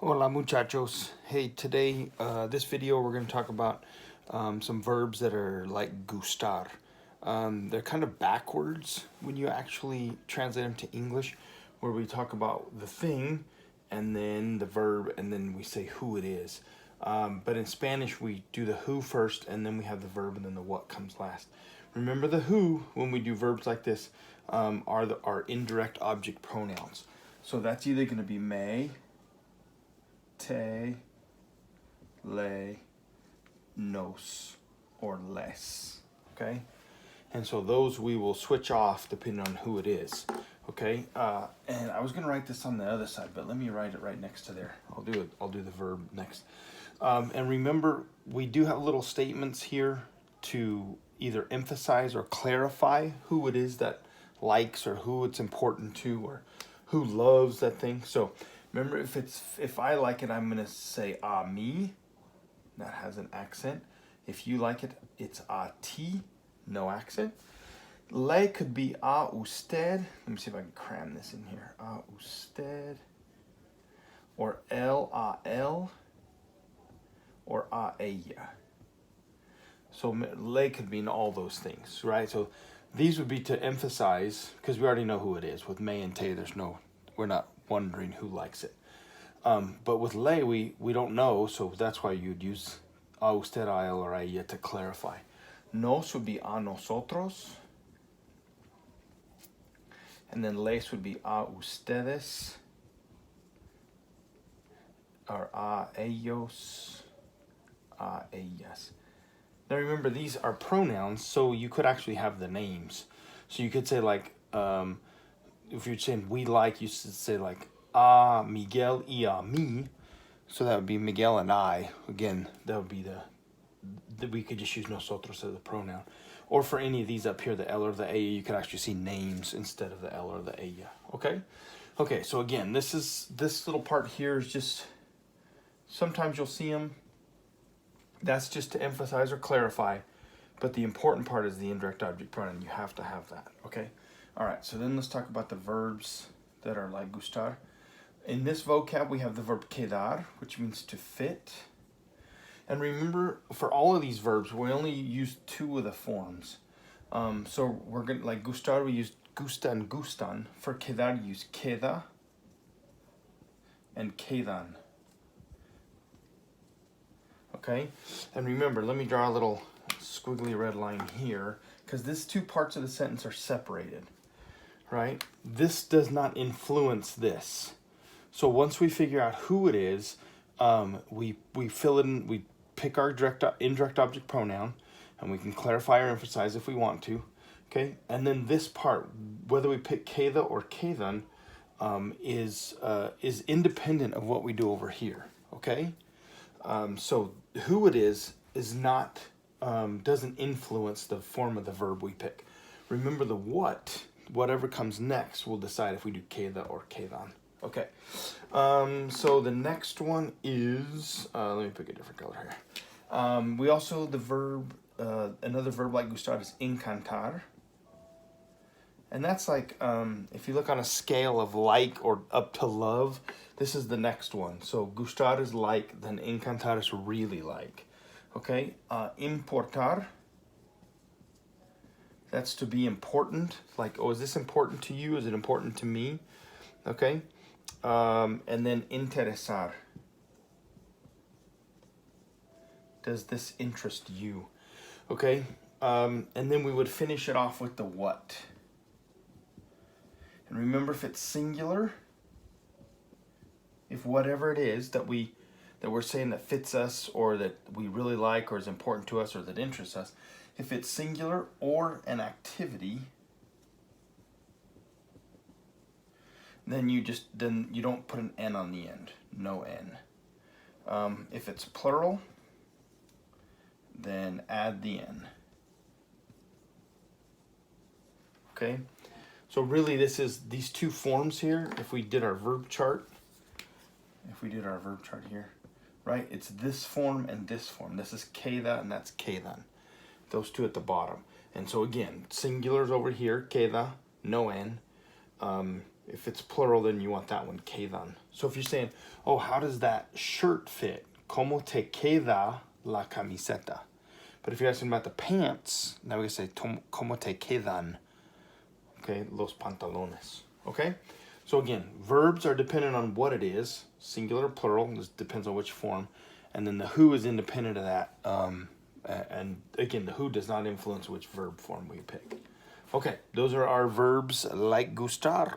Hola muchachos. Hey, today, this video we're going to talk about some verbs that are like gustar. They're kind of backwards when you actually translate them to English, where we talk about the thing and then the verb and then we say who it is. But in Spanish we do the who first and then we have the verb and then the what comes last. Remember the who, when we do verbs like this, are indirect object pronouns. So that's either going to be me, te, le, nos, or les, okay? And so those we will switch off depending on who it is, okay? And I was gonna write this on the other side, but let me write it right next to there. I'll do the verb next. And remember, we do have little statements here to either emphasize or clarify who it is that likes or who it's important to or who loves that thing. So remember, if I like it, I'm gonna say a mí. That has an accent. If you like it, it's a ti, no accent. Le could be a usted. Let me see if I can cram this in here. A usted. Or el a él. Or a ella. So le could mean all those things, right? So these would be to emphasize, because we already know who it is. With me and te, we're not wondering who likes it. But with le, we don't know, so that's why you'd use a usted, a él, or a ella to clarify. Nos would be a nosotros. And then les would be a ustedes. Or a ellos, a ellas. Now remember, these are pronouns, so you could actually have the names. So you could say like, if you're saying we like, you should say like, a Miguel y a mí. So that would be Miguel and I. Again, that would be we could just use nosotros as a pronoun. Or for any of these up here, the L or the ella, you could actually see names instead of the L or the ella. Okay? Okay, so again, this little part here is just, sometimes you'll see them. That's just to emphasize or clarify. But the important part is the indirect object pronoun. You have to have that. Okay? All right, so then let's talk about the verbs that are like gustar. In this vocab, we have the verb quedar, which means to fit. And remember, for all of these verbs, we only use two of the forms. So we're going to, like gustar, we use gusta and gustan. For quedar, you use queda and quedan. Okay? And remember, let me draw a little squiggly red line here, because these two parts of the sentence are separated, right? This does not influence this. So once we figure out who it is, we fill in, we pick our indirect object pronoun, and we can clarify or emphasize if we want to, okay? And then this part, whether we pick queda or quedan, is independent of what we do over here, okay? So who it is not, doesn't influence the form of the verb we pick. Remember, the whatever comes next will decide if we do queda or quedan. Okay, so the next one is, let me pick a different color here. We also, the verb, another verb like gustar is encantar. And that's like, if you look on a scale of like or up to love, this is the next one. So gustar is like, then encantar is really like. Okay, importar, that's to be important. Like, oh, is this important to you? Is it important to me? Okay. And then interesar. Does this interest you? Okay. And then we would finish it off with the what. And remember, if it's singular, if whatever it is that we're saying that fits us or that we really like or is important to us or that interests us, if it's singular or an activity, then you don't put an N on the end. No N. If it's plural, then add the N. Okay? So really these two forms here, if we did our verb chart here, right? It's this form and this form. This is queda and that's quedan. Those two at the bottom. And so again, singular's over here, queda, no N. If it's plural, then you want that one, quedan. So if you're saying, oh, how does that shirt fit? ¿Cómo te queda la camiseta? But if you're asking about the pants, now we can say, ¿cómo te quedan? Okay, los pantalones. Okay? So again, verbs are dependent on what it is, singular, plural, this depends on which form. And then the who is independent of that. And again, the who does not influence which verb form we pick. Okay, those are our verbs like gustar.